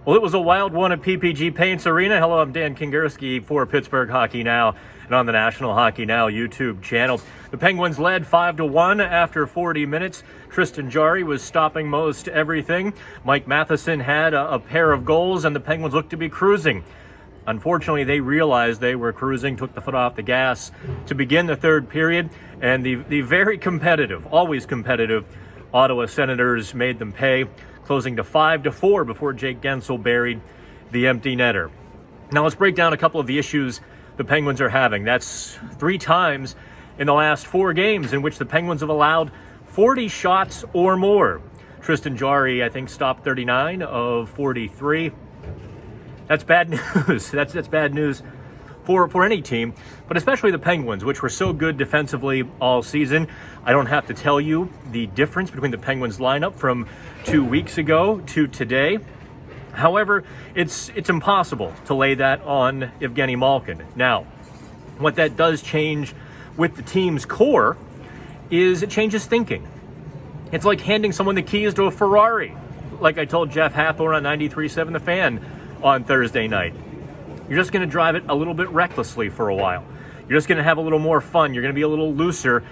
Well, it was a wild one at PPG Paints Arena. Hello, I'm Dan Kingerski for Pittsburgh Hockey Now and on the National Hockey Now YouTube channel. The Penguins led 5-1 after 40 minutes. Tristan Jarry was stopping most everything. Mike Matheson had a pair of goals, and the Penguins looked to be cruising. Unfortunately, they realized they were cruising, took the foot off the gas to begin the third period, and the very competitive, always competitive, Ottawa Senators made them pay, closing to 5-4 before Jake Gensel buried the empty netter. Now let's break down a couple of the issues the Penguins are having. That's 3 times in the last 4 games in which the Penguins have allowed 40 shots or more. Tristan Jarry, I think, stopped 39 of 43. That's bad news. That's bad news for any team, but especially the Penguins, which were so good defensively all season. I don't have to tell you the difference between the Penguins lineup from 2 weeks ago to today. However, it's impossible to lay that on Evgeni Malkin. Now, what that does change with the team's core is it changes thinking. It's like handing someone the keys to a Ferrari, like I told Jeff Hathorn on 93.7 The Fan on Thursday night. You're just going to drive it a little bit recklessly for a while. You're just going to have a little more fun. You're going to be a little looser.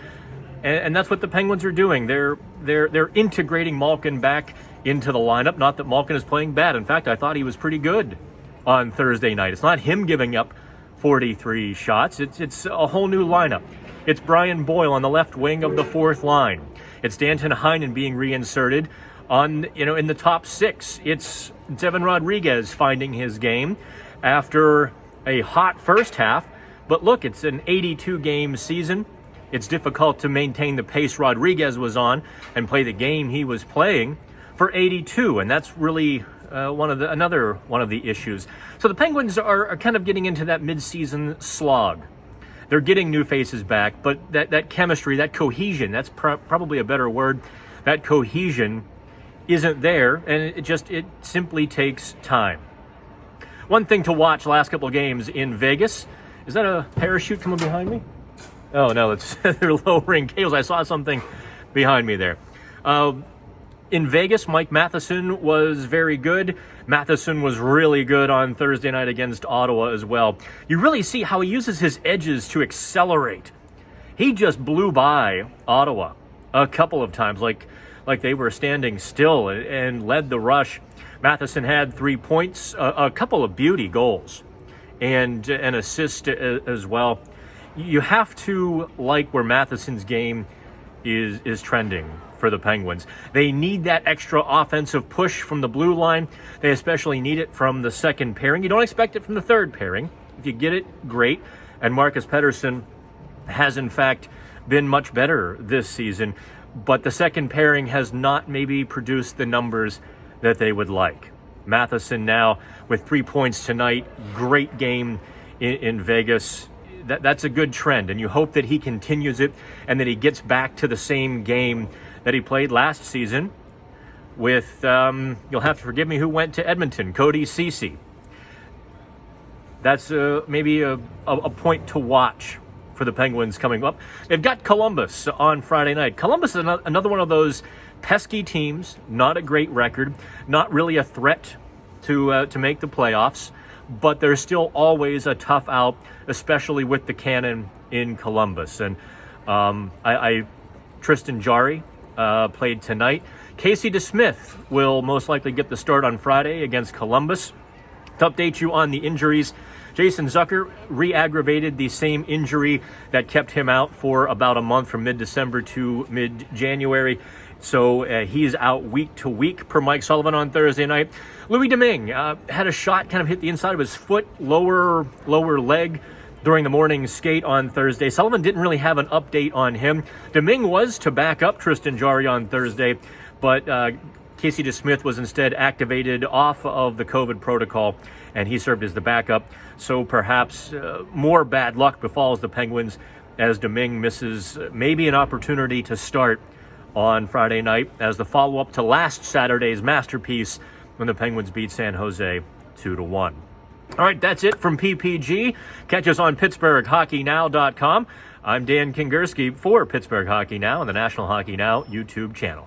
And that's what the Penguins are doing. They're integrating Malkin back into the lineup. Not that Malkin is playing bad. In fact, I thought he was pretty good on Thursday night. It's not him giving up 43 shots. It's a whole new lineup. It's Brian Boyle on the left wing of the fourth line. It's Danton Heinen being reinserted in the top 6. It's Evan Rodriguez finding his game after a hot first half. But look, it's an 82-game season. It's difficult to maintain the pace Rodriguez was on and play the game he was playing for 82, and that's really another one of the issues. So the Penguins are kind of getting into that mid-season slog. They're getting new faces back, but that chemistry, that cohesion, that's probably a better word, that cohesion isn't there, and it simply takes time. One thing to watch last couple of games in Vegas. Is that a parachute coming behind me? Oh, no, they're lowering cables. I saw something behind me there. In Vegas, Mike Matheson was very good. Matheson was really good on Thursday night against Ottawa as well. You really see how he uses his edges to accelerate. He just blew by Ottawa a couple of times, like they were standing still, and led the rush. Matheson had 3 points, a couple of beauty goals, and an assist as well. You have to like where Matheson's game is trending for the Penguins. They need that extra offensive push from the blue line. They especially need it from the second pairing. You don't expect it from the third pairing. If you get it, great. And Marcus Pettersson has, in fact, been much better this season. But the second pairing has not maybe produced the numbers that they would like. Matheson now with 3 points tonight. Great game in Vegas. That's a good trend, and you hope that he continues it and that he gets back to the same game that he played last season with, you'll have to forgive me, who went to Edmonton, Cody Ceci. That's maybe a point to watch for the Penguins coming up. They've got Columbus on Friday night. Columbus is another one of those pesky teams, not a great record, not really a threat to make the playoffs, but they're still always a tough out, especially with the cannon in Columbus. And Tristan Jarry played tonight. Casey DeSmith will most likely get the start on Friday against Columbus. To update you on the injuries, Jason Zucker re-aggravated the same injury that kept him out for about a month from mid-December to mid-January. So he's out week to week per Mike Sullivan on Thursday night. Louis Domingue had a shot kind of hit the inside of his foot, lower leg during the morning skate on Thursday. Sullivan didn't really have an update on him. Domingue was to back up Tristan Jarry on Thursday, but Casey DeSmith was instead activated off of the COVID protocol, and he served as the backup. So perhaps more bad luck befalls the Penguins as Domingue misses maybe an opportunity to start on Friday night as the follow-up to last Saturday's masterpiece when the Penguins beat San Jose 2-1. All right, that's it from PPG. Catch us on PittsburghHockeyNow.com. I'm Dan Kingerski for Pittsburgh Hockey Now and the National Hockey Now YouTube channel.